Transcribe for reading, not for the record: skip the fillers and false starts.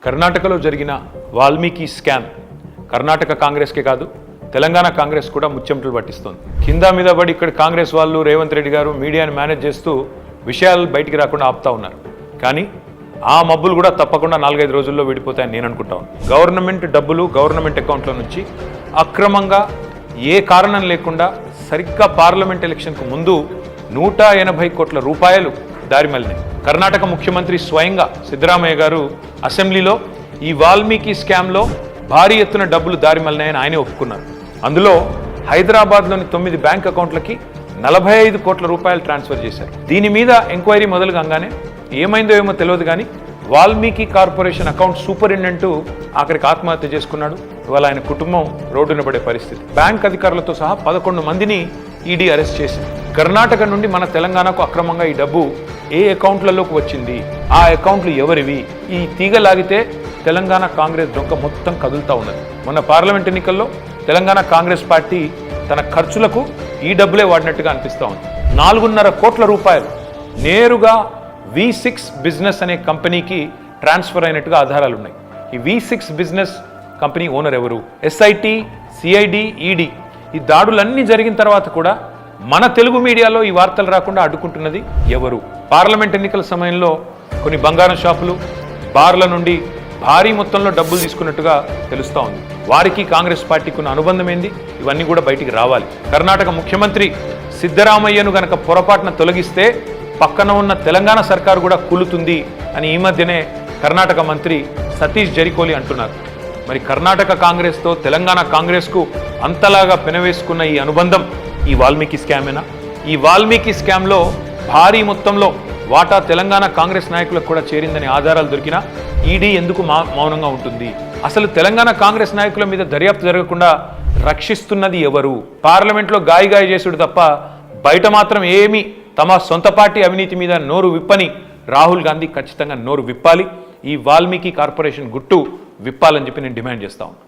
కర్ణాటకలో జరిగిన వాల్మీకి స్కామ్ కర్ణాటక కాంగ్రెస్కే కాదు తెలంగాణ కాంగ్రెస్ కూడా ముచ్చెమటలు పట్టిస్తోంది. కింద మీద పడి ఇక్కడ కాంగ్రెస్ వాళ్ళు రేవంత్ రెడ్డి గారు మీడియాని మేనేజ్ చేస్తూ విషయాలు బయటికి రాకుండా ఆపుతా ఉన్నారు. కానీ ఆ మబ్బులు కూడా తప్పకుండా 4-5 రోజుల్లో విడిపోతాయని నేను అనుకుంటాను. గవర్నమెంట్ డబ్బులు గవర్నమెంట్ అకౌంట్ల నుంచి అక్రమంగా ఏ కారణం లేకుండా సరిగ్గా పార్లమెంట్ ఎలక్షన్కు ముందు 180 కోట్ల రూపాయలు దారిమల్లినాయి. కర్ణాటక ముఖ్యమంత్రి స్వయంగా సిద్ధరామయ్య గారు అసెంబ్లీలో ఈ వాల్మీకి స్కామ్లో భారీ ఎత్తున డబ్బులు దారిమల్లినాయని ఆయనే ఒప్పుకున్నారు. అందులో హైదరాబాద్లోని 9 బ్యాంక్ అకౌంట్లకి 45 కోట్ల రూపాయలు ట్రాన్స్ఫర్ చేశారు. దీని మీద ఎంక్వైరీ మొదలు కాగానే ఏమైందో ఏమో తెలియదు కానీ వాల్మీకి కార్పొరేషన్ అకౌంట్ సూపరింటెండెంట్ ఆఖరికి ఆత్మహత్య చేసుకున్నాడు. ఇవాళ ఆయన కుటుంబం రోడ్డున పడే పరిస్థితి. బ్యాంక్ అధికారులతో సహా 11 మందిని ఈడీ అరెస్ట్ చేసింది. కర్ణాటక నుండి మన తెలంగాణకు అక్రమంగా ఈ డబ్బు ఏ అకౌంట్లలోకి వచ్చింది, ఆ అకౌంట్లు ఎవరివి, ఈ తీగ లాగితే తెలంగాణ కాంగ్రెస్ డొంక మొత్తం కదులుతూ ఉన్నది. మొన్న పార్లమెంట్ ఎన్నికల్లో తెలంగాణ కాంగ్రెస్ పార్టీ తన ఖర్చులకు ఈ డబ్బులే వాడినట్టుగా అనిపిస్తూ ఉంది. 4.5 కోట్ల రూపాయలు నేరుగా V6 బిజినెస్ అనే కంపెనీకి ట్రాన్స్ఫర్ అయినట్టుగా ఆధారాలు ఉన్నాయి. ఈ V6 బిజినెస్ కంపెనీ ఓనర్ ఎవరు? SIT, CID, ED ఈ దాడులన్నీ జరిగిన తర్వాత కూడా మన తెలుగు మీడియాలో ఈ వార్తలు రాకుండా అడ్డుకుంటున్నది ఎవరు? పార్లమెంట్ ఎన్నికల సమయంలో కొన్ని బంగారం షాపులు, బార్ల నుండి భారీ మొత్తంలో డబ్బులు తీసుకున్నట్టుగా తెలుస్తూ ఉంది. వారికి కాంగ్రెస్ పార్టీకి ఉన్న అనుబంధం ఏంది? ఇవన్నీ కూడా బయటికి రావాలి. కర్ణాటక ముఖ్యమంత్రి సిద్ధరామయ్యను గనక పొరపాటున తొలగిస్తే పక్కన ఉన్న తెలంగాణ సర్కారు కూడా కూలుతుంది అని ఈ మధ్యనే కర్ణాటక మంత్రి సతీష్ జరికోలి అంటున్నారు. మరి కర్ణాటక కాంగ్రెస్తో తెలంగాణ కాంగ్రెస్కు అంతలాగా పెనవేసుకున్న ఈ అనుబంధం ఈ వాల్మీకి స్కామేనా? ఈ వాల్మీకి స్కామ్లో భారీ మొత్తంలో వాటా తెలంగాణ కాంగ్రెస్ నాయకులకు కూడా చేరిందని ఆధారాలు దొరికినా ఈడీ ఎందుకు మౌనంగా ఉంటుంది? అసలు తెలంగాణ కాంగ్రెస్ నాయకుల మీద దర్యాప్తు జరగకుండా రక్షిస్తున్నది ఎవరు? పార్లమెంట్లో గాయి చేసుడు తప్ప బయట మాత్రం ఏమీ తమ సొంత పార్టీ అవినీతి మీద నోరు విప్పని రాహుల్ గాంధీ ఖచ్చితంగా నోరు విప్పాలి. ఈ వాల్మీకి కార్పొరేషన్ గుట్టు విప్పాలని చెప్పి నేను డిమాండ్ చేస్తా ఉన్నాను.